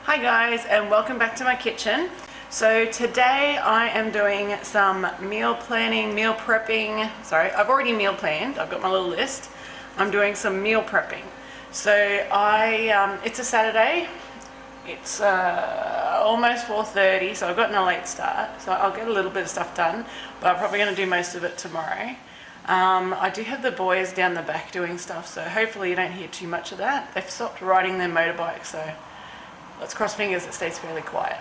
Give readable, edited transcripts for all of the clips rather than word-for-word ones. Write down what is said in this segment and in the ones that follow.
Hi guys, and welcome back to my kitchen. So today I am doing some meal planning, meal prepping. Sorry, I've already meal planned. I've got my little list. I'm doing some meal prepping. So it's a Saturday. It's almost 4:30, so I've gotten a late start. So I'll get a little bit of stuff done, but I'm probably going to do most of it tomorrow. I do have the boys down the back doing stuff, so hopefully you don't hear too much of that. They've stopped riding their motorbike, so let's cross fingers it stays fairly quiet.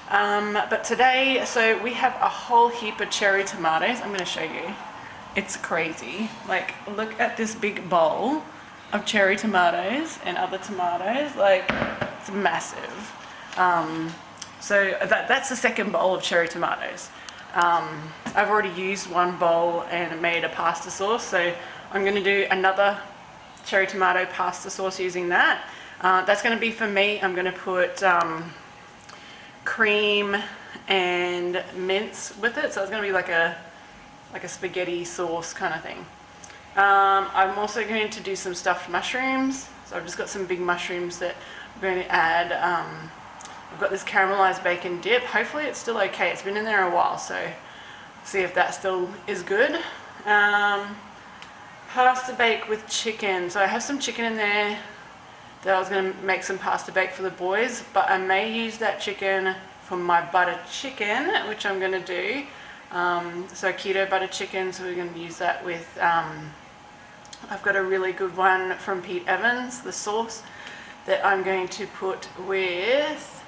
But today, so we have a whole heap of cherry tomatoes. I'm going to show you. It's crazy. Like, look at this big bowl of cherry tomatoes and other tomatoes. Like, it's massive. So that's the second bowl of cherry tomatoes. I've already used one bowl and made a pasta sauce, so I'm going to do another cherry tomato pasta sauce using that. That's going to be for me. I'm going to put cream and mince with it, so it's going to be like a spaghetti sauce kind of thing. I'm also going to do some stuffed mushrooms. So I've just got some big mushrooms that I'm going to add. I've got this caramelized bacon dip. Hopefully it's still okay. It's been in there a while, so see if that still is good. Pasta bake with chicken. So I have some chicken in there that I was going to make some pasta bake for the boys, but I may use that chicken for my butter chicken, which I'm going to do. So keto butter chicken, so we're going to use that with, I've got a really good one from Pete Evans, the sauce, that I'm going to put with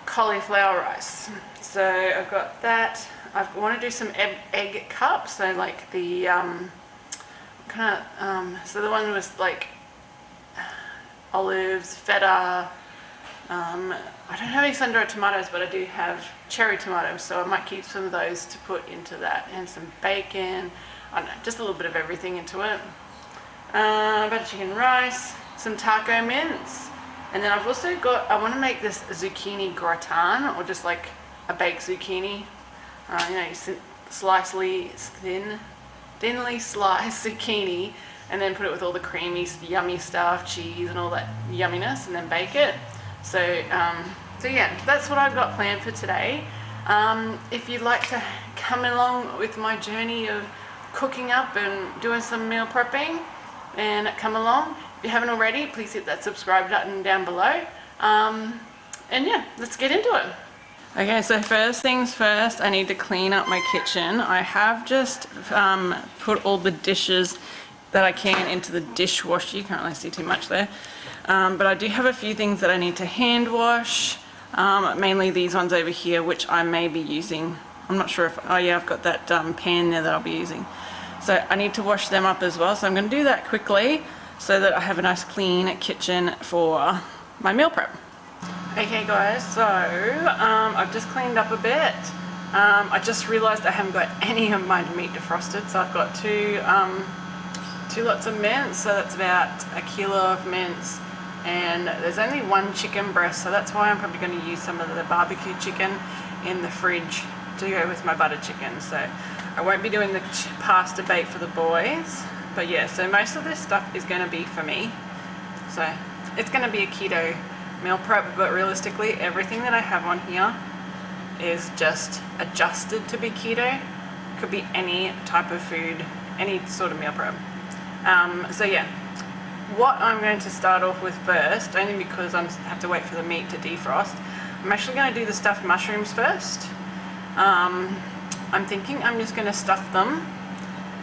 cauliflower rice. So I've got that. I want to do some egg cups, so like the, so the one with like olives, feta. I don't have any sun-dried tomatoes, but I do have cherry tomatoes, so I might keep some of those to put into that, and some bacon. I don't know, just a little bit of everything into it. Butter chicken rice, some taco mince, and then I've also got, I want to make this zucchini gratin, or just like a baked zucchini. You thinly sliced zucchini, and then put it with all the creamy, yummy stuff, cheese and all that yumminess, and then bake it. So yeah, that's what I've got planned for today. If you'd like to come along with my journey of cooking up and doing some meal prepping, and come along. If you haven't already, please hit that subscribe button down below. And yeah, let's get into it. Okay, so first things first, I need to clean up my kitchen. I have just put all the dishes that I can into the dishwasher. You can't really see too much there. But I do have a few things that I need to hand wash. Mainly these ones over here, which I may be using. I'm not sure if, oh yeah, I've got that pan there that I'll be using. So I need to wash them up as well. So I'm going to do that quickly so that I have a nice clean kitchen for my meal prep. Okay guys, so I've just cleaned up a bit. I just realized I haven't got any of my meat defrosted, so I've got two lots of mince, so that's about a kilo of mince, and there's only one chicken breast, so that's why I'm probably going to use some of the barbecue chicken in the fridge to go with my butter chicken. So I won't be doing the pasta bake for the boys, but yeah, so most of this stuff is going to be for me. So it's going to be a keto meal prep, but realistically everything that I have on here is just adjusted to be keto. Could be any type of food, any sort of meal prep. So yeah, what I'm going to start off with first, only because I have to wait for the meat to defrost, I'm actually going to do the stuffed mushrooms first. I'm thinking I'm just going to stuff them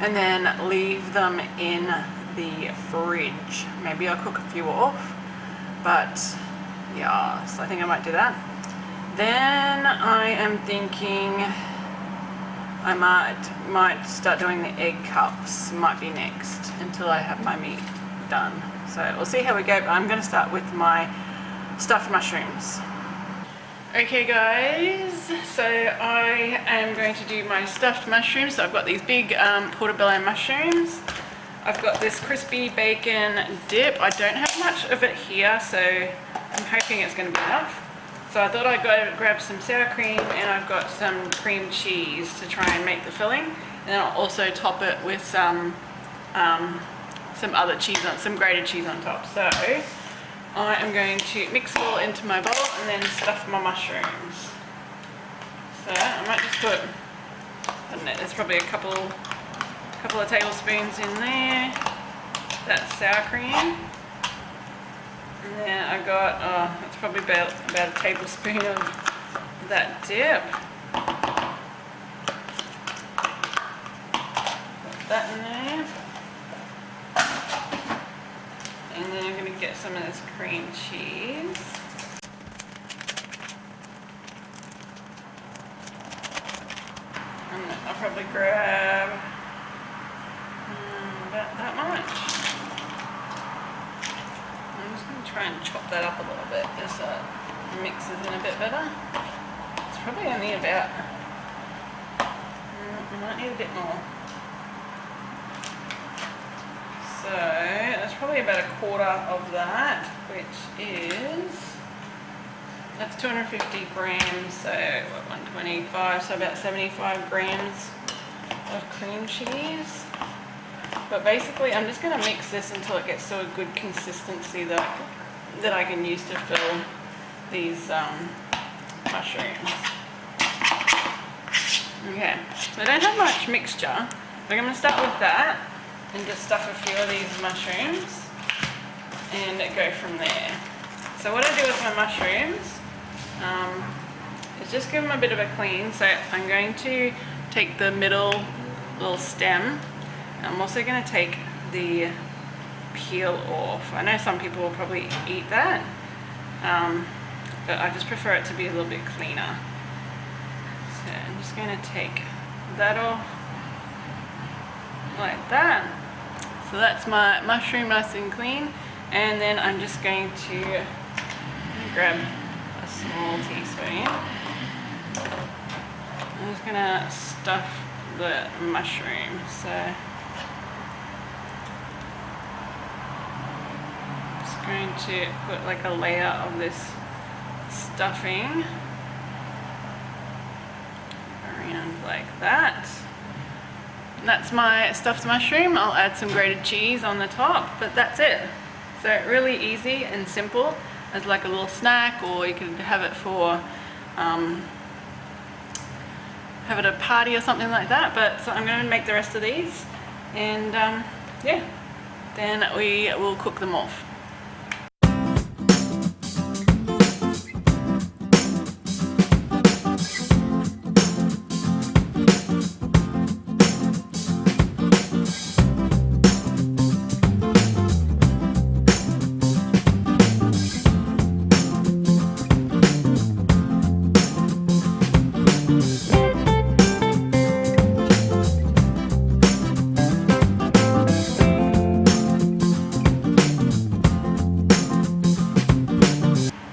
and then leave them in the fridge. Maybe I'll cook a few off, but yeah, so I think I might do that. Then I am thinking I might start doing the egg cups, might be next, until I have my meat done. So we'll see how we go, but I'm going to start with my stuffed mushrooms. Okay guys, so I am going to do my stuffed mushrooms. So I've got these big portobello mushrooms. I've got this crispy bacon dip. I don't have much of it here, so I'm hoping it's going to be enough. So I thought I'd go grab some sour cream, and I've got some cream cheese to try and make the filling. And then I'll also top it with some other cheese, some grated cheese on top. So I am going to mix it all into my bowl and then stuff my mushrooms. So I might just put, I don't know, there's probably a couple of tablespoons in there. That's sour cream. And then I got, that's probably about a tablespoon of that dip. Put that in there. And then I'm going to get some of this cream cheese. And I'll probably grab about that much. I'm just going to try and chop that up a little bit just so it mixes in a bit better. It's probably only about, I might need a bit more. So that's probably about a quarter of that, which is, that's 250 grams, so what, 125, so about 75 grams of cream cheese. But basically I'm just going to mix this until it gets to a good consistency that I can use to fill these mushrooms. Okay, so I don't have much mixture, but I'm going to start with that and just stuff a few of these mushrooms and go from there. So what I do with my mushrooms is just give them a bit of a clean. So I'm going to take the middle little stem. I'm also going to take the peel off. I know some people will probably eat that, but I just prefer it to be a little bit cleaner. So I'm just going to take that off like that. So that's my mushroom nice and clean. And then I'm just going to grab a small teaspoon. I'm just going to stuff the mushroom. So just going to put like a layer of this stuffing around like that. And that's my stuffed mushroom. I'll add some grated cheese on the top, but that's it. So really easy and simple as like a little snack, or you could have it for have it at a party or something like that. But so I'm going to make the rest of these, and yeah, then we will cook them off.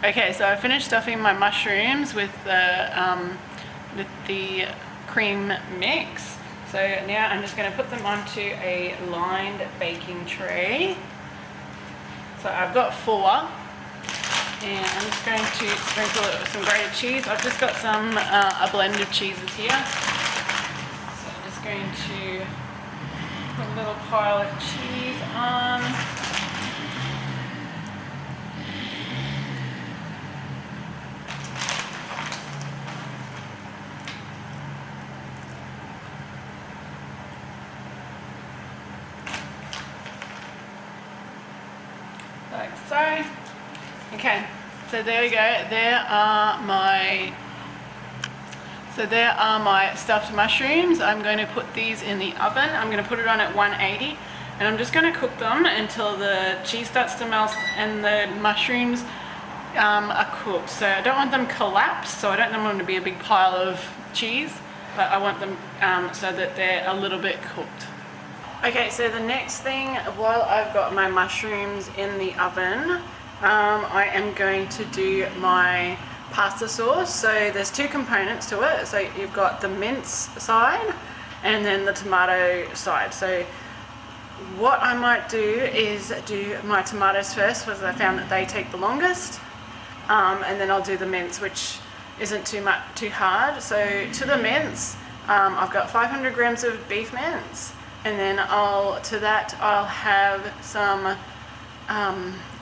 Okay, so I finished stuffing my mushrooms with the cream mix. So now I'm just going to put them onto a lined baking tray. So I've got 4, and I'm just going to sprinkle it with some grated cheese. I've just got some a blend of cheeses here. So I'm just going to put a little pile of cheese on. Like so. Okay, so there we go. There are my stuffed mushrooms. I'm going to put these in the oven. I'm going to put it on at 180, and I'm just going to cook them until the cheese starts to melt and the mushrooms are cooked. So I don't want them collapsed, so I don't want them to be a big pile of cheese, but I want them so that they're a little bit cooked. Okay, so the next thing, while I've got my mushrooms in the oven, I am going to do my pasta sauce. So there's 2 components to it. So you've got the mince side and then the tomato side. So what I might do is do my tomatoes first, because I found that they take the longest, and then I'll do the mince, which isn't too hard. So to the mince, I've got 500 grams of beef mince. And then I'll have some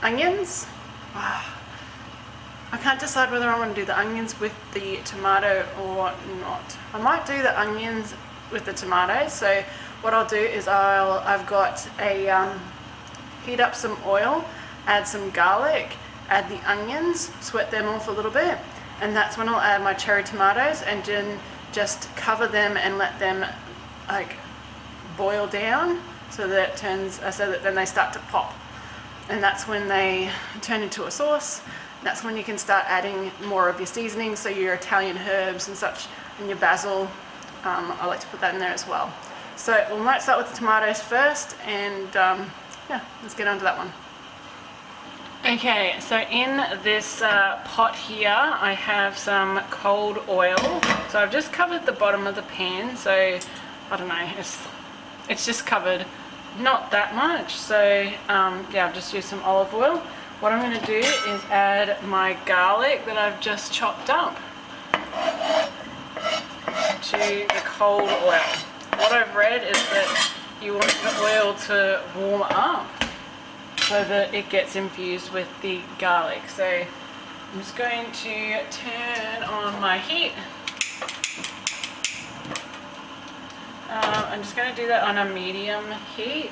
onions, I can't decide whether I want to do the onions with the tomato or not. I might do the onions with the tomatoes. So what I'll do is I've got a heat up some oil, add some garlic, add the onions, sweat them off a little bit, and that's when I'll add my cherry tomatoes and then just cover them and let them like boil down so that then they start to pop, and that's when they turn into a sauce. That's when you can start adding more of your seasoning, so your Italian herbs and such, and your basil. I like to put that in there as well. So we might start with the tomatoes first, and yeah, let's get on to that one. Okay, so in this pot here I have some cold oil. So I've just covered the bottom of the pan, so I don't know, it's just covered, not that much. So yeah, I've just used some olive oil. What I'm going to do is add my garlic that I've just chopped up to the cold oil. What I've read is that you want the oil to warm up so that it gets infused with the garlic. So I'm just going to turn on my heat. I'm just going to do that on a medium heat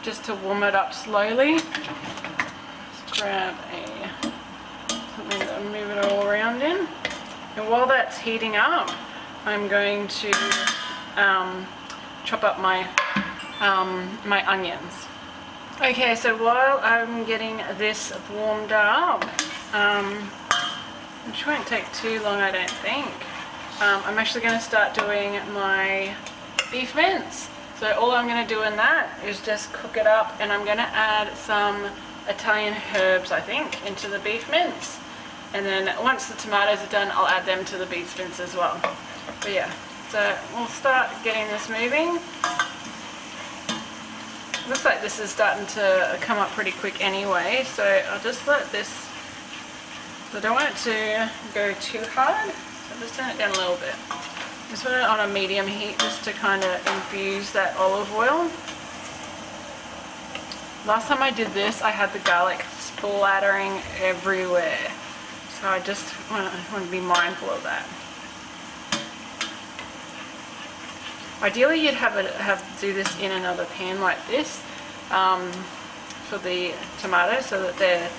just to warm it up slowly. Let's grab something to move it all around in. And while that's heating up, I'm going to chop up my my onions. Okay, so while I'm getting this warmed up, which won't take too long, I don't think, I'm actually going to start doing my beef mince. So all I'm going to do in that is just cook it up, and I'm going to add some Italian herbs, I think, into the beef mince. And then once the tomatoes are done, I'll add them to the beef mince as well. But yeah, so we'll start getting this moving. Looks like this is starting to come up pretty quick anyway, so I'll just let this, I don't want it to go too hard, so just turn it down a little bit. Just put it on a medium heat just to kind of infuse that olive oil. Last time I did this, I had the garlic splattering everywhere, so I just want to be mindful of that. Ideally, you'd have to do this in another pan like this for the tomatoes, so that they're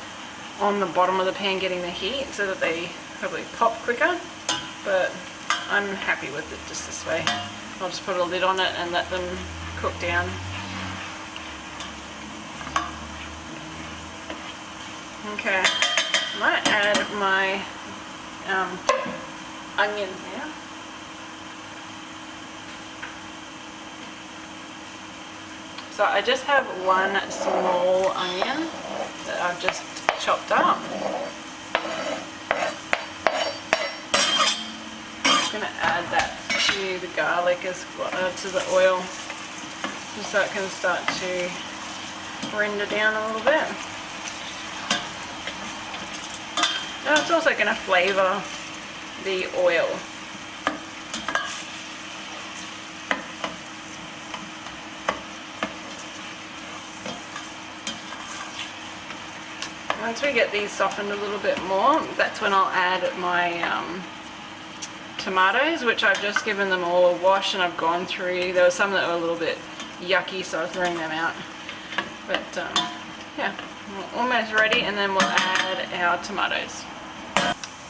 on the bottom of the pan getting the heat, so that they probably pop quicker. But I'm happy with it just this way. I'll just put a lid on it and let them cook down. Okay, I might add my onions now. So I just have one small onion that I've just chopped up. I'm going to add that to the garlic as well, to the oil, just so it can start to render down a little bit. And it's also going to flavour the oil. Once we get these softened a little bit more, that's when I'll add my tomatoes, which I've just given them all a wash and I've gone through. There were some that were a little bit yucky, so I was throwing them out. But yeah, we're almost ready, and then we'll add our tomatoes.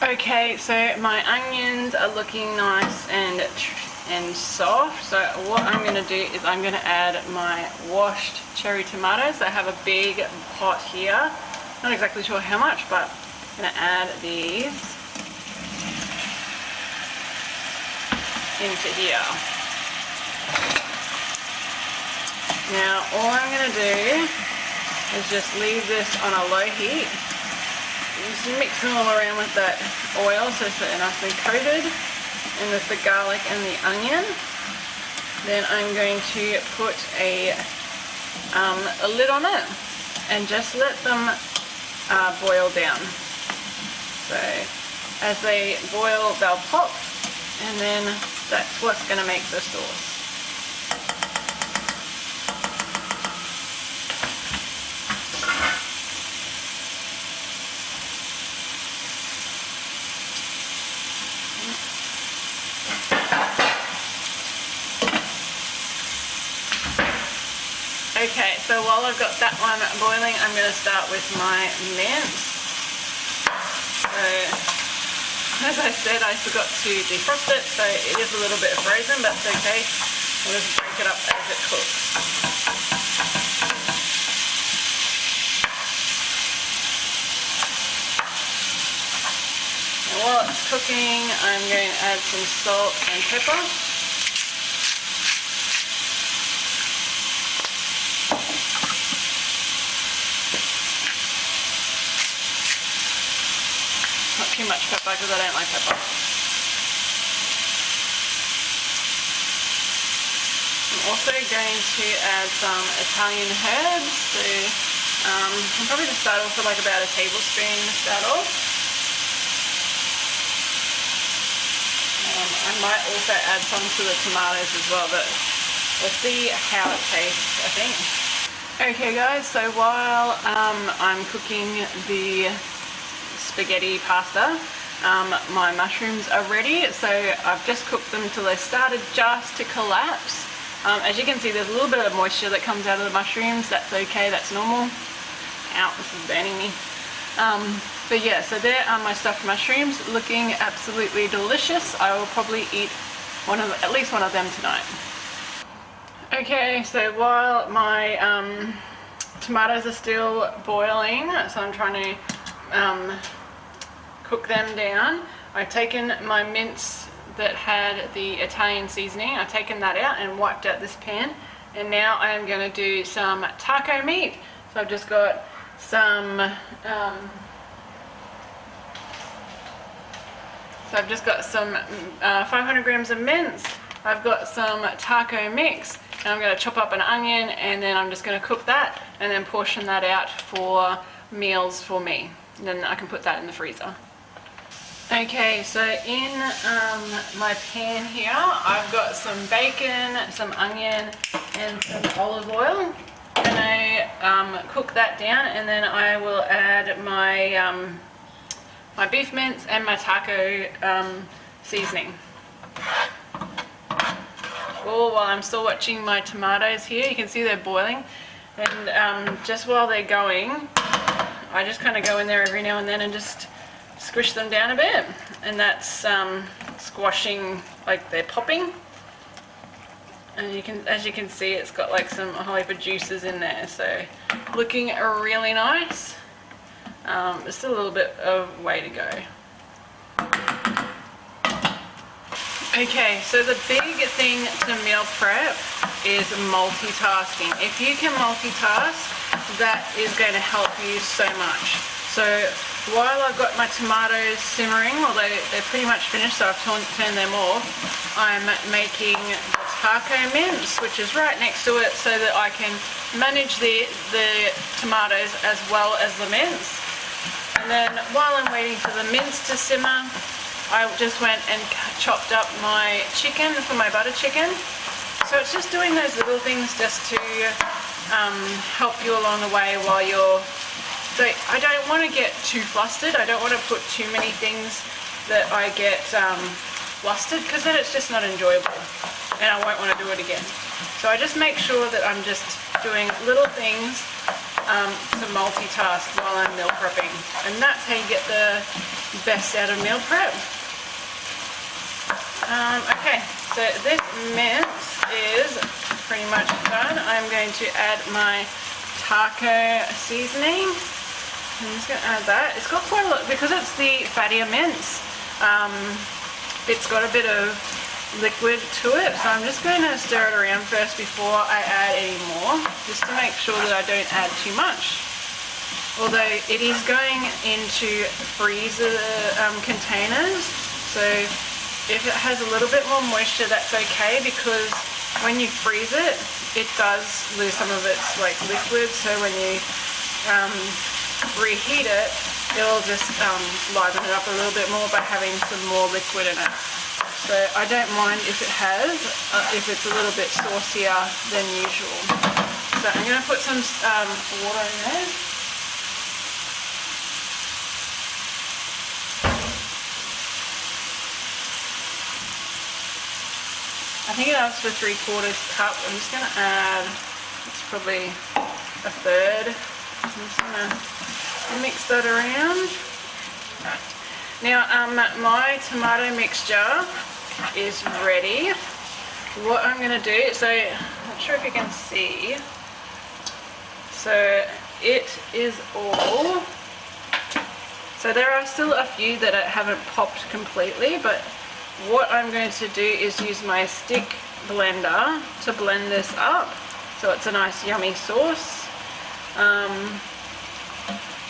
Okay, so my onions are looking nice and soft. So what I'm going to do is I'm going to add my washed cherry tomatoes. I have a big pot here. Not exactly sure how much, but I'm going to add these into here. Now all I'm going to do is just leave this on a low heat. Just mix them all around with that oil so they're nicely coated, and with the garlic and the onion. Then I'm going to put a lid on it and just let them boil down. So as they boil, they'll pop, and then that's what's going to make the sauce. so while I've got that one boiling, I'm going to start with my mince. So, as I said, I forgot to defrost it, so it is a little bit frozen, but it's okay. I'll just break it up as it cooks. And while it's cooking, I'm going to add some salt and pepper. Not too much pepper because I don't like pepper. I'm also going to add some Italian herbs. So I'm probably just start off with like about a tablespoon to start off. I might also add some to the tomatoes as well, but we'll see how it tastes, I think. Okay guys, so while I'm cooking the spaghetti pasta, my mushrooms are ready. So I've just cooked them till they started just to collapse. As you can see, there's a little bit of moisture that comes out of the mushrooms. That's okay, that's normal. Ow, this is burning me. But yeah, so there are my stuffed mushrooms, looking absolutely delicious. I will probably eat at least one of them tonight. Okay, so while my tomatoes are still boiling, so I'm trying to cook them down, I've taken my mince that had the Italian seasoning, I've taken that out and wiped out this pan, and now I am going to do some taco meat. So I've just got some 500 grams of mince. I've got some taco mix, and I'm going to chop up an onion, and then I'm just going to cook that and then portion that out for meals for me. And then I can put that in the freezer. Okay, so in my pan here, I've got some bacon, some onion, and some olive oil. And I cook that down, and then I will add my my beef mince and my taco seasoning. Oh, while I'm still watching my tomatoes here, you can see they're boiling, and just while they're going, I just kind of go in there every now and then and just squish them down a bit, and that's squashing, like they're popping. And as you can see, it's got like some a whole heap of juices in there, so looking really nice. There's still a little bit of way to go. Okay, so the big thing to meal prep is multitasking. If you can multitask, that is going to help you so much. So while I've got my tomatoes simmering, although they're pretty much finished, so I've turned them off, I'm making the taco mince, which is right next to it, so that I can manage the tomatoes as well as the mince. And then while I'm waiting for the mince to simmer, I just went and chopped up my chicken for my butter chicken. So it's just doing those little things just to help you along the way while you're... So I don't want to get too flustered. I don't want to put too many things that I get flustered, because then it's just not enjoyable and I won't want to do it again. So I just make sure that I'm just doing little things to multitask while I'm meal prepping, and that's how you get the best out of meal prep. Okay, so this mince is pretty much done. I'm going to add my taco seasoning. I'm just going to add that. It's got quite a lot, because it's the fattier mince, it's got a bit of liquid to it, so I'm just going to stir it around first before I add any more, just to make sure that I don't add too much. Although it is going into freezer containers, so if it has a little bit more moisture, that's okay, because when you freeze it, it does lose some of its like liquid, so when you reheat it, it'll just liven it up a little bit more by having some more liquid in it. So I don't mind if it has, if it's a little bit saucier than usual. So I'm going to put some water in there. I think it asks for 3/4 cup. I'm just going to add, it's probably a third. I'm just gonna mix that around. Now my tomato mixture is ready. What I'm gonna do, so I'm not sure if you can see, so it is all, so there are still a few that haven't popped completely, but what I'm going to do is use my stick blender to blend this up so it's a nice yummy sauce.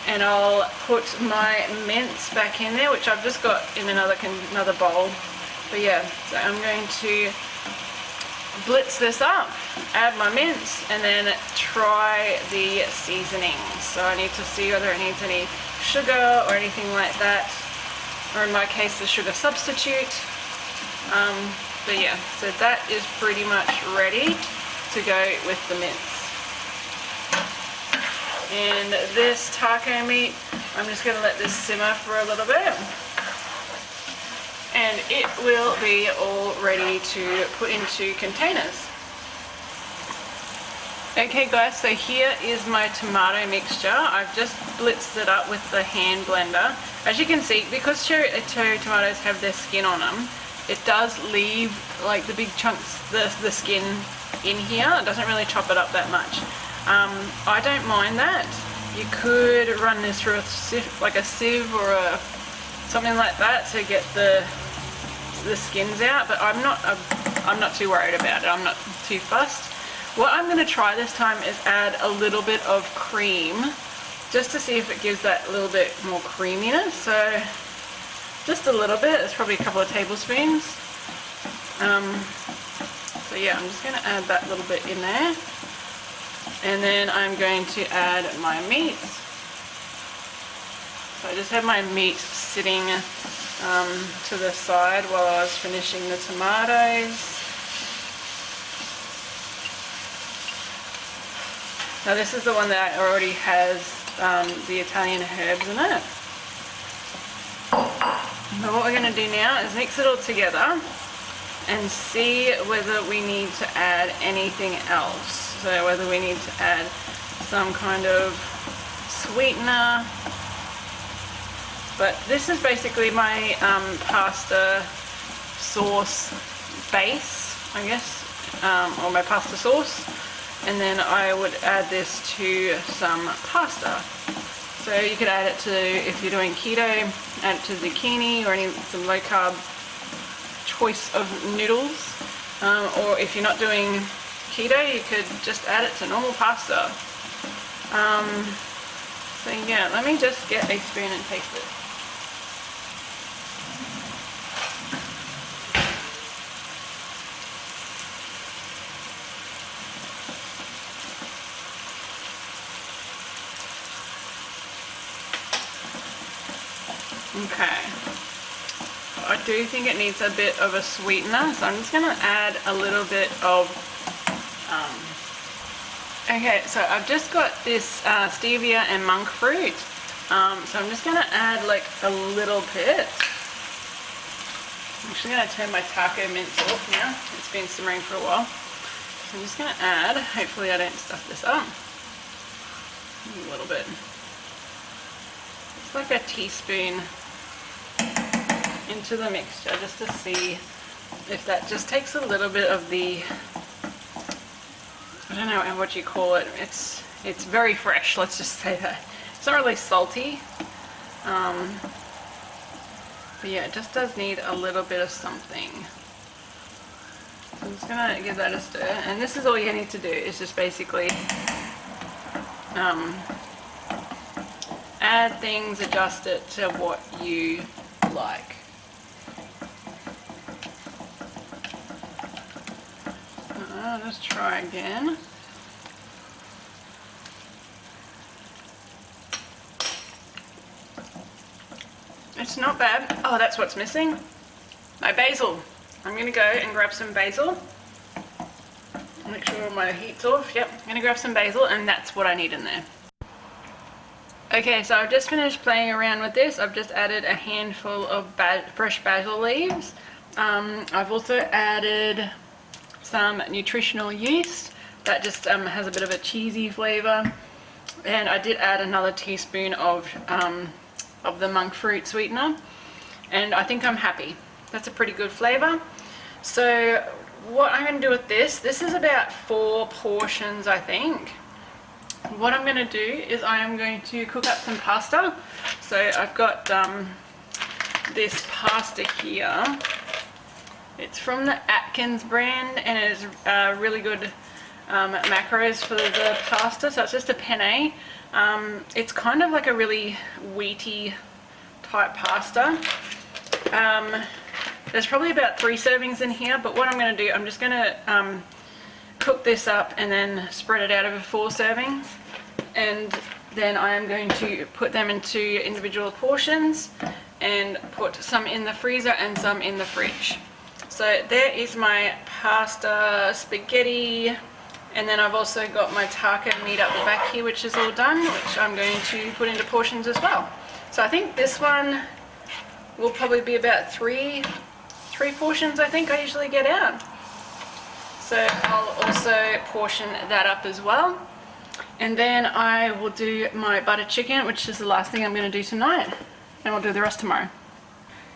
And I'll put my mince back in there, which I've just got in another bowl. But yeah, so I'm going to blitz this up, add my mince, and then try the seasonings. So I need to see whether it needs any sugar or anything like that, or in my case the sugar substitute. But yeah, so that is pretty much ready to go with the mince. And this taco meat, I'm just going to let this simmer for a little bit, and it will be all ready to put into containers. Okay guys, so here is my tomato mixture. I've just blitzed it up with the hand blender. As you can see, because cherry tomatoes have their skin on them, it does leave like the big chunks, the skin in here. It doesn't really chop it up that much. I don't mind that. You could run this through a sieve, like a sieve or something like that, to get the skins out. But I'm not too worried about it. I'm not too fussed. What I'm going to try this time is add a little bit of cream, just to see if it gives that little bit more creaminess. So just a little bit. It's probably a couple of tablespoons. So yeah, I'm just going to add that little bit in there. And then I'm going to add my meat. So I just have my meat sitting to the side while I was finishing the tomatoes. Now this is the one that already has the Italian herbs in it. Now what we're going to do now is mix it all together and see whether we need to add anything else. So whether we need to add some kind of sweetener. But this is basically my pasta sauce base, I guess, or my pasta sauce. And then I would add this to some pasta. So you could add it to, if you're doing keto, add it to zucchini or some low carb choice of noodles. Or if you're not doing keto, you could just add it to normal pasta. So yeah, let me just get a spoon and taste it. Okay, I do think it needs a bit of a sweetener, so I'm just going to add a little bit of okay, so I've just got this stevia and monk fruit, so I'm just going to add like a little bit. I'm actually going to turn my taco mince off now. It's been simmering for a while. So I'm just going to add, hopefully I don't stuff this up, a little bit. It's like a teaspoon into the mixture, just to see if that just takes a little bit of the, I don't know what you call it, it's very fresh, let's just say that. It's not really salty, but yeah, it just does need a little bit of something. So I'm just going to give that a stir, and this is all you need to do, is just basically add things, adjust it to what you like. Let's try again. It's not bad. Oh, that's what's missing. My basil. I'm going to go and grab some basil. Make sure my heat's off. Yep, I'm going to grab some basil, and that's what I need in there. Okay, so I've just finished playing around with this. I've just added a handful of fresh basil leaves. I've also added some nutritional yeast that just has a bit of a cheesy flavor. And I did add another teaspoon of the monk fruit sweetener, and I think I'm happy. That's a pretty good flavor. So what I'm going to do with this is about 4 portions, I think. What I'm going to do is I am going to cook up some pasta. So I've got this pasta here. It's from the Atkins brand, and it is really good macros for the pasta. So it's just a penne. It's kind of like a really wheaty type pasta. There's probably about 3 servings in here, but what I'm going to do, I'm just going to cook this up and then spread it out over 4 servings, and then I am going to put them into individual portions and put some in the freezer and some in the fridge. So there is my pasta spaghetti, and then I've also got my taco meat up the back here, which is all done, which I'm going to put into portions as well. So I think this one will probably be about 3 portions, I think I usually get out. So I'll also portion that up as well. And then I will do my butter chicken, which is the last thing I'm going to do tonight. And we'll do the rest tomorrow.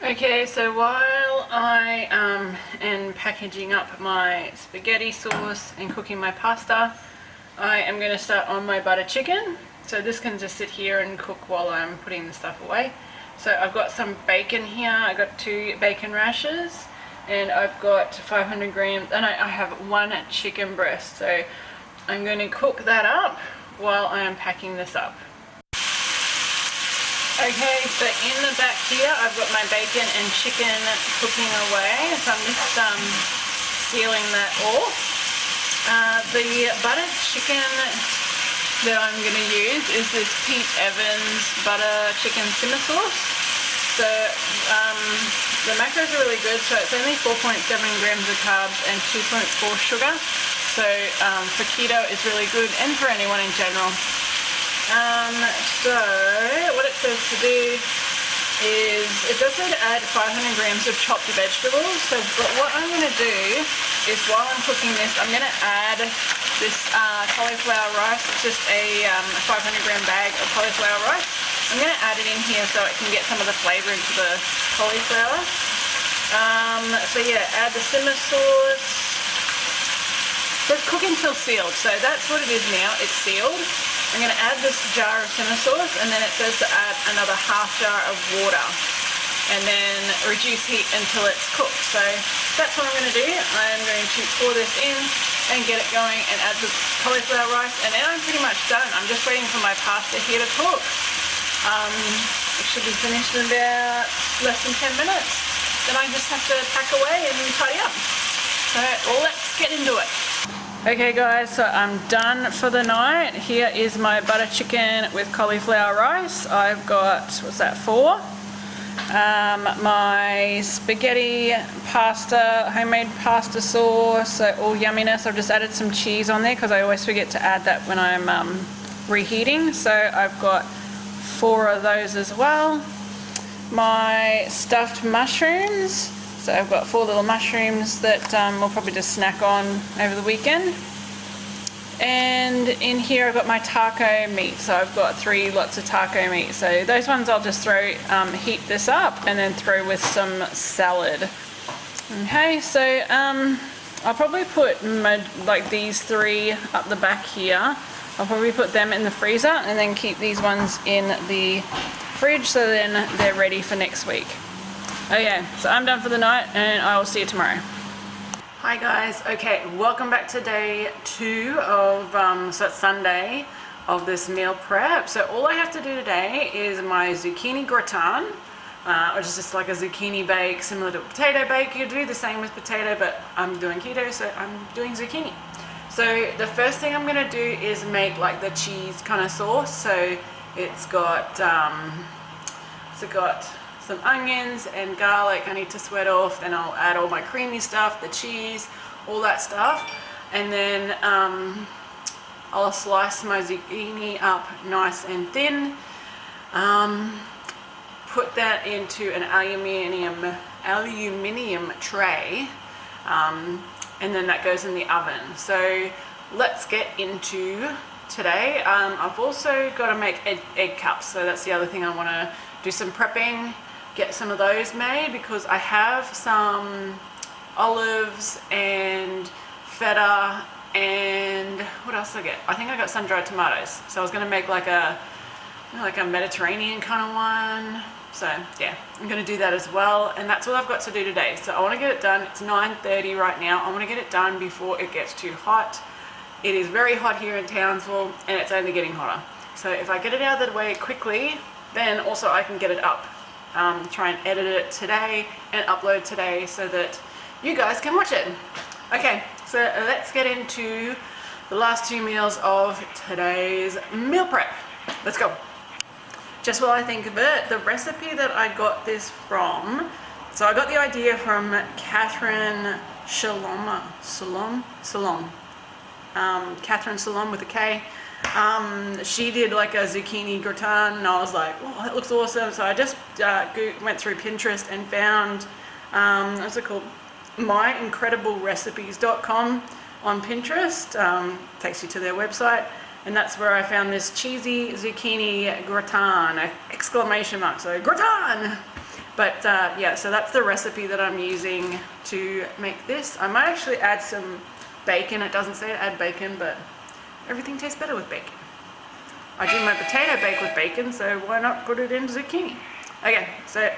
Okay, so while I am packaging up my spaghetti sauce and cooking my pasta, I am going to start on my butter chicken. So this can just sit here and cook while I'm putting the stuff away. So I've got some bacon here. I got 2 bacon rashers, and I've got 500 grams, and I have 1 chicken breast. So I'm going to cook that up while I am packing this up. Okay, so in the back here I've got my bacon and chicken cooking away, so I'm just sealing that off. The buttered chicken that I'm going to use is this Pete Evans butter chicken simmer sauce. So the macros are really good, so it's only 4.7 grams of carbs and 2.4 sugar. So for keto it's really good, and for anyone in general. So what it says to do is, it does say to add 500 grams of chopped vegetables. So but what I'm going to do is, while I'm cooking this, I'm going to add this cauliflower rice. It's just a 500 gram bag of cauliflower rice. I'm going to add it in here so it can get some of the flavour into the cauliflower. So yeah, add the simmer sauce. So it's cooking till sealed, so that's what it is now, it's sealed. I'm going to add this jar of simmer sauce, and then it says to add another half jar of water, and then reduce heat until it's cooked. So that's what I'm going to do. I'm going to pour this in and get it going and add the cauliflower rice, and then I'm pretty much done. I'm just waiting for my pasta here to cook. It should be finished in about less than 10 minutes. Then I just have to pack away and tidy up. So let's get into it. Okay guys, so I'm done for the night. Here is my butter chicken with cauliflower rice. I've got, what's that, 4? My spaghetti pasta, homemade pasta sauce, so all yumminess. I've just added some cheese on there because I always forget to add that when I'm reheating. So I've got 4 of those as well. My stuffed mushrooms. So I've got 4 little mushrooms that we'll probably just snack on over the weekend. And in here I've got my taco meat. So I've got 3 lots of taco meat. So those ones I'll just throw, heat this up and then throw with some salad. Okay, so I'll probably put like these 3 up the back here. I'll probably put them in the freezer and then keep these ones in the fridge so then they're ready for next week. Okay, so I'm done for the night and I will see you tomorrow. Hi guys, okay, welcome back to day 2 of, so it's Sunday, of this meal prep. So all I have to do today is my zucchini gratin, which is just like a zucchini bake, similar to a potato bake. You do the same with potato, but I'm doing keto, so I'm doing zucchini. So the first thing I'm gonna do is make like the cheese kind of sauce. So it's got some onions and garlic I need to sweat off, then I'll add all my creamy stuff, the cheese, all that stuff, and then I'll slice my zucchini up nice and thin, put that into an aluminium tray, and then that goes in the oven. So let's get into today. I've also got to make egg cups, so that's the other thing. I want to do some prepping, get some of those made, because I have some olives and feta, and what else did I get? I think I got sun-dried tomatoes. So I was going to make like a Mediterranean kind of one. So yeah, I'm going to do that as well, and that's what I've got to do today. So I want to get it done. It's 9:30 right now. I want to get it done before it gets too hot. It is very hot here in Townsville, and it's only getting hotter. So if I get it out of the way quickly, then also I can get it up. Try and edit it today and upload today so that you guys can watch it. Okay, so let's get into the last 2 meals of today's meal prep. Let's go. Just while I think of it, the recipe that I got this from, so I got the idea from Catherine Shalom. Catherine Shalom with a K. She did like a zucchini gratin, and I was like, oh, that looks awesome. So I just went through Pinterest and found, what's it called? myincrediblerecipes.com on Pinterest. Takes you to their website, and that's where I found this cheesy zucchini gratin, exclamation mark, so gratin. But yeah, so that's the recipe that I'm using to make this. I might actually add some bacon. It doesn't say to add bacon, but everything tastes better with bacon. I do my potato bake with bacon, so why not put it in zucchini? Okay, so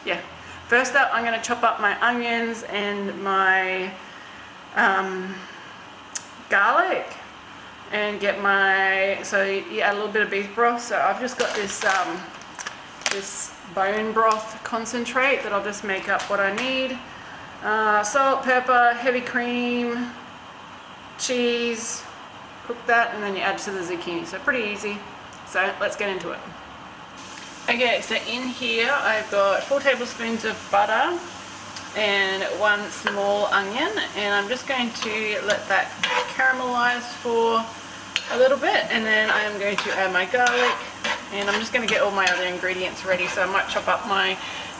yeah. First up, I'm going to chop up my onions and my garlic, and get my, so you add a little bit of beef broth. So I've just got this this bone broth concentrate that I'll just make up what I need. Salt, pepper, heavy cream, cheese, cook that, and then you add to the zucchini. So pretty easy. So let's get into it. Okay, so in here I've got 4 tablespoons of butter and 1 small onion, and I'm just going to let that caramelize for a little bit, and then I am going to add my garlic, and I'm just going to get all my other ingredients ready. So I might chop up my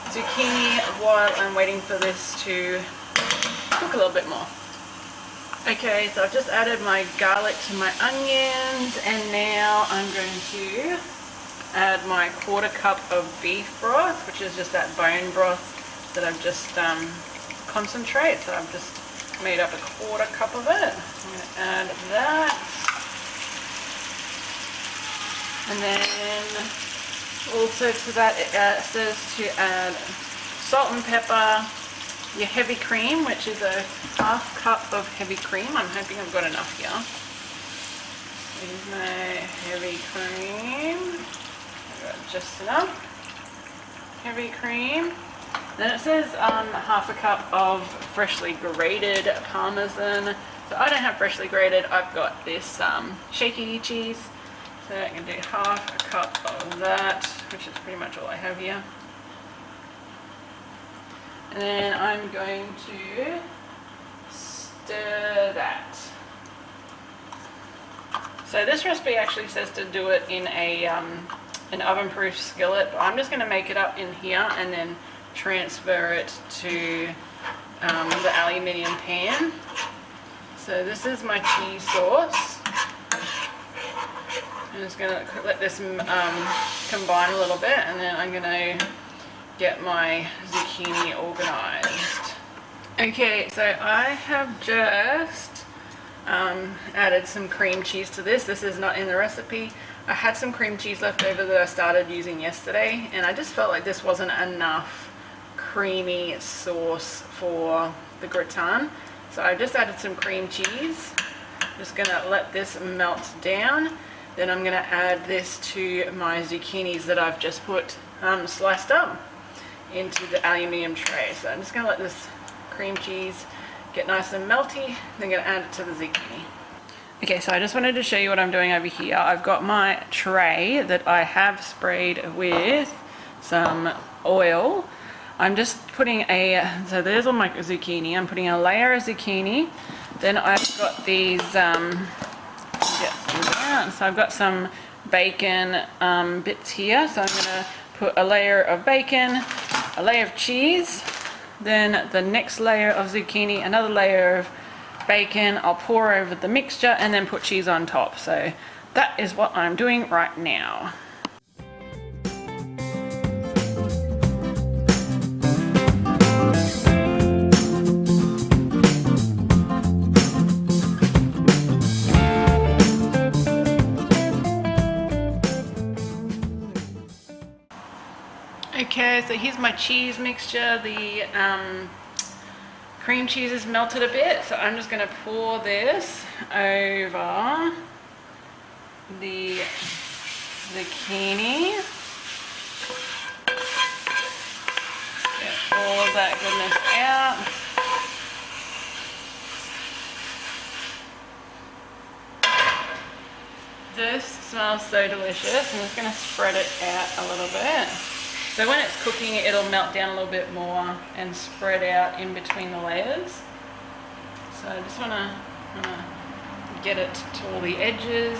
zucchini while I'm waiting for this to cook a little bit more. Okay, so I've just added my garlic to my onions, and now I'm going to add my 1/4 cup of beef broth, which is just that bone broth that I've just concentrate. So I've just made up a 1/4 cup of it. I'm going to add that, and then also to that it says to add salt and pepper, your heavy cream, which is a 1/2 cup of heavy cream. I'm hoping I've got enough here. Here's my heavy cream. Just enough heavy cream. Then it says 1/2 cup of freshly grated Parmesan. So I don't have freshly grated. I've got this shaky cheese. So I can do 1/2 cup of that, which is pretty much all I have here. And then I'm going to stir that. So this recipe actually says to do it in an oven-proof skillet, but I'm just going to make it up in here and then transfer it to the aluminium pan. So this is my cheese sauce. I'm just going to let this combine a little bit, and then I'm going to get my zucchini organized. Okay, so I have just added some cream cheese to this. This is not in the recipe. I had some cream cheese left over that I started using yesterday, and I just felt like this wasn't enough creamy sauce for the gratin. So I just added some cream cheese. Just gonna let this melt down. Then I'm gonna add this to my zucchinis that I've just put sliced up into the aluminium tray. So I'm just gonna let this cream cheese get nice and melty. Then I'm gonna add it to the zucchini. Okay, so I just wanted to show you what I'm doing over here. I've got my tray that I have sprayed with some oil. I'm just putting so there's all my zucchini. I'm putting a layer of zucchini. Then I've got these, so I've got some bacon bits here. So I'm gonna put a layer of bacon, a layer of cheese, then the next layer of zucchini, another layer of bacon, I'll pour over the mixture and then put cheese on top. So that is what I'm doing right now. Okay, so here's my cheese mixture. The cream cheese is melted a bit, so I'm just going to pour this over the zucchini. Get all of that goodness out. This smells so delicious. I'm just going to spread it out a little bit. So when it's cooking, it'll melt down a little bit more and spread out in between the layers. So I just want to get it to all the edges.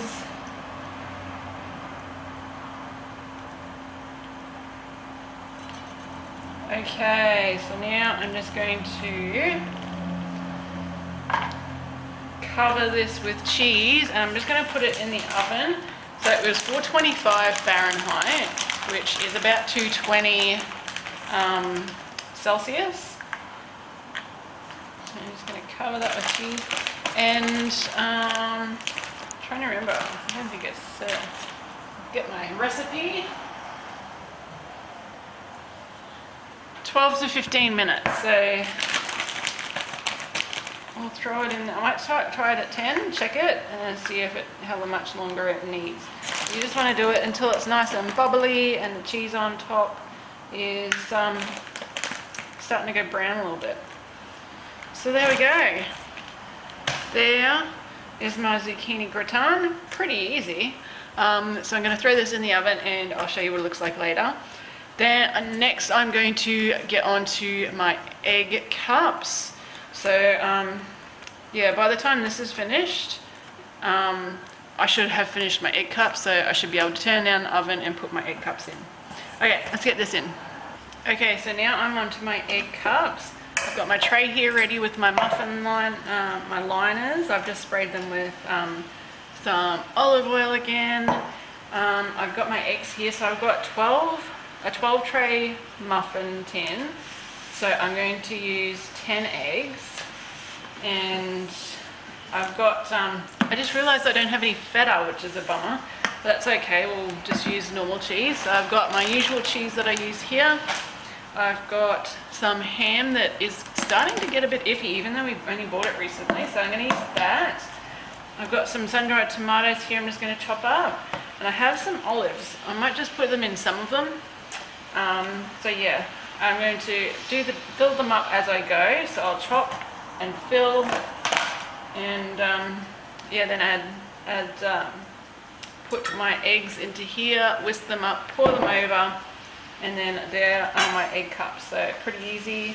Okay, so now I'm just going to cover this with cheese, and I'm just going to put it in the oven. So it was 425 Fahrenheit, which is about 220 Celsius. I'm just going to cover that with cheese. And I'm trying to remember, I don't think it's, get my recipe. 12 to 15 minutes. So I'll throw it in. I might try it at 10, check it, and see if how much longer it needs. You just want to do it until it's nice and bubbly and the cheese on top is starting to go brown a little bit. So there we go. There is my zucchini gratin. Pretty easy. So I'm going to throw this in the oven and I'll show you what it looks like later. Then next I'm going to get onto my egg cups. So yeah, by the time this is finished, I should have finished my egg cups, so I should be able to turn down the oven and put my egg cups in. Okay, let's get this in. Okay, so now I'm onto my egg cups. I've got my tray here ready with my muffin line, my liners. I've just sprayed them with some olive oil again. I've got my eggs here, so I've got a 12 tray muffin tin. So I'm going to use 10 eggs, and I've got, I just realized I don't have any feta, which is a bummer. But that's okay, we'll just use normal cheese. So I've got my usual cheese that I use here. I've got some ham that is starting to get a bit iffy, even though we've only bought it recently. So I'm going to use that. I've got some sun-dried tomatoes here I'm just going to chop up. And I have some olives. I might just put them in some of them. So yeah, I'm going to fill them up as I go. So I'll chop and fill, and yeah, then put my eggs into here, whisk them up, pour them over, and then there are my egg cups. So pretty easy.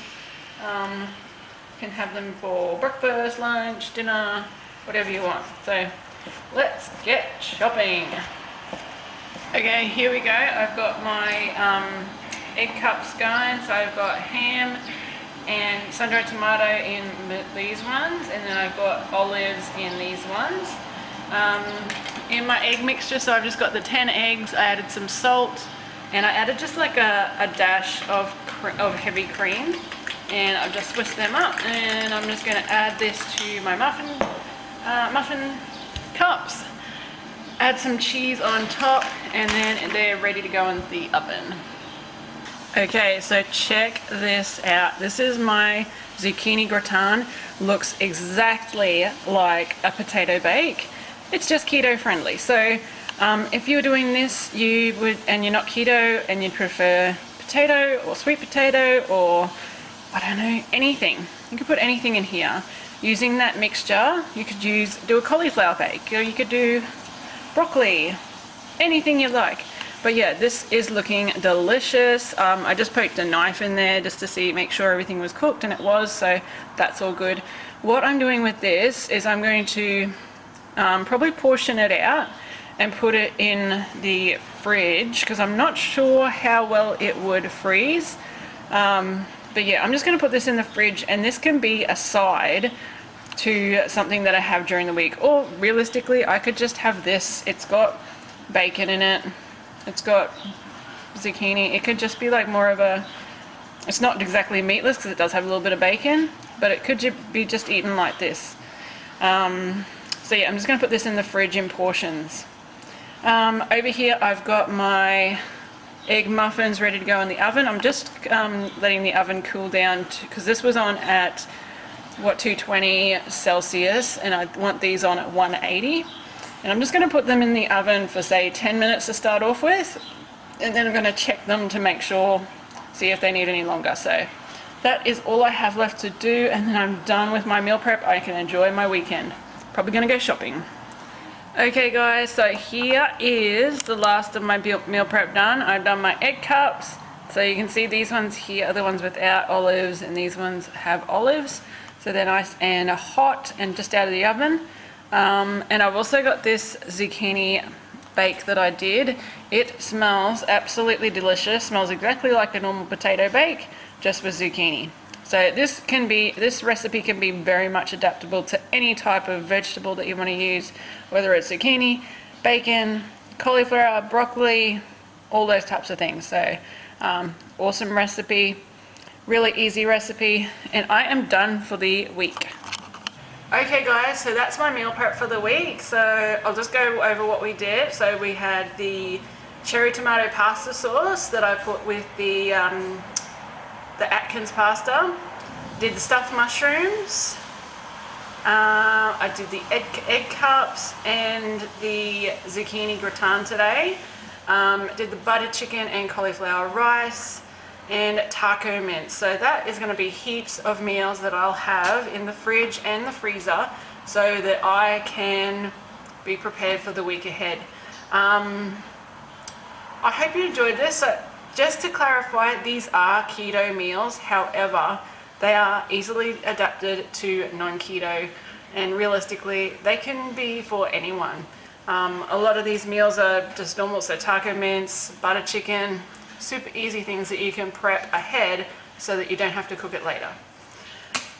Can have them for breakfast, lunch, dinner, whatever you want. So let's get shopping. Okay, here we go. I've got my egg cups going. So I've got ham and sun-dried tomato in these ones, and then I've got olives in these ones. In my egg mixture, so I've just got the 10 eggs. I added some salt, and I added just like a dash of heavy cream, and I've just whisked them up, and I'm just going to add this to my muffin cups. Add some cheese on top, and then they're ready to go in the oven. Okay, so check this out. This is my zucchini gratin. Looks exactly like a potato bake. It's just keto friendly. So if you're doing this, and you're not keto and you prefer potato or sweet potato or I don't know, anything. You could put anything in here. Using that mixture, you could do a cauliflower bake, or you could do broccoli, anything you like. But yeah, this is looking delicious. I just poked a knife in there just to make sure everything was cooked, and it was, so that's all good. What I'm doing with this is I'm going to probably portion it out and put it in the fridge, because I'm not sure how well it would freeze. But yeah, I'm just going to put this in the fridge, and this can be a side to something that I have during the week. Or realistically, I could just have this. It's got bacon in it. It's got zucchini. It could just be like more of a, it's not exactly meatless because it does have a little bit of bacon, but it could be just eaten like this. So yeah, I'm just going to put this in the fridge in portions. Over here I've got my egg muffins ready to go in the oven. I'm just letting the oven cool down because this was on at 220 Celsius and I want these on at 180. And I'm just going to put them in the oven for say 10 minutes to start off with, and then I'm going to check them to make sure, see if they need any longer. So that is all I have left to do, and then I'm done with my meal prep. I can enjoy my weekend. Probably going to go shopping. Okay guys, so here is the last of my meal prep done. I've done my egg cups. So you can see these ones here are the ones without olives, and these ones have olives. So they're nice and hot and just out of the oven. And I've also got this zucchini bake that I did. It smells absolutely delicious. Smells exactly like a normal potato bake, just with zucchini. So this recipe can be very much adaptable to any type of vegetable that you want to use, whether it's zucchini, bacon, cauliflower, broccoli, all those types of things. So awesome recipe, really easy recipe, and I am done for the week. Okay guys, so that's my meal prep for the week. So I'll just go over what we did. So we had the cherry tomato pasta sauce that I put with the Atkins pasta. Did the stuffed mushrooms. I did the egg cups and the zucchini gratin today. Did the butter chicken and cauliflower rice and taco mince. So that is going to be heaps of meals that I'll have in the fridge and the freezer so that I can be prepared for the week ahead. I hope you enjoyed this. So just to clarify, these are keto meals. However, they are easily adapted to non-keto, and realistically they can be for anyone. A lot of these meals are just normal, so taco mince, butter chicken, super easy things that you can prep ahead so that you don't have to cook it later.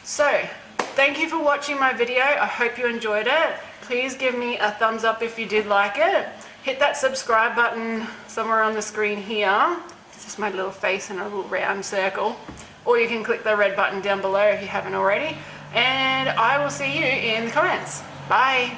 So thank you for watching my video. I hope you enjoyed it. Please give me a thumbs up if you did like it. Hit that subscribe button somewhere on the screen here. It's just my little face in a little round circle. Or you can click the red button down below if you haven't already. And I will see you in the comments. Bye.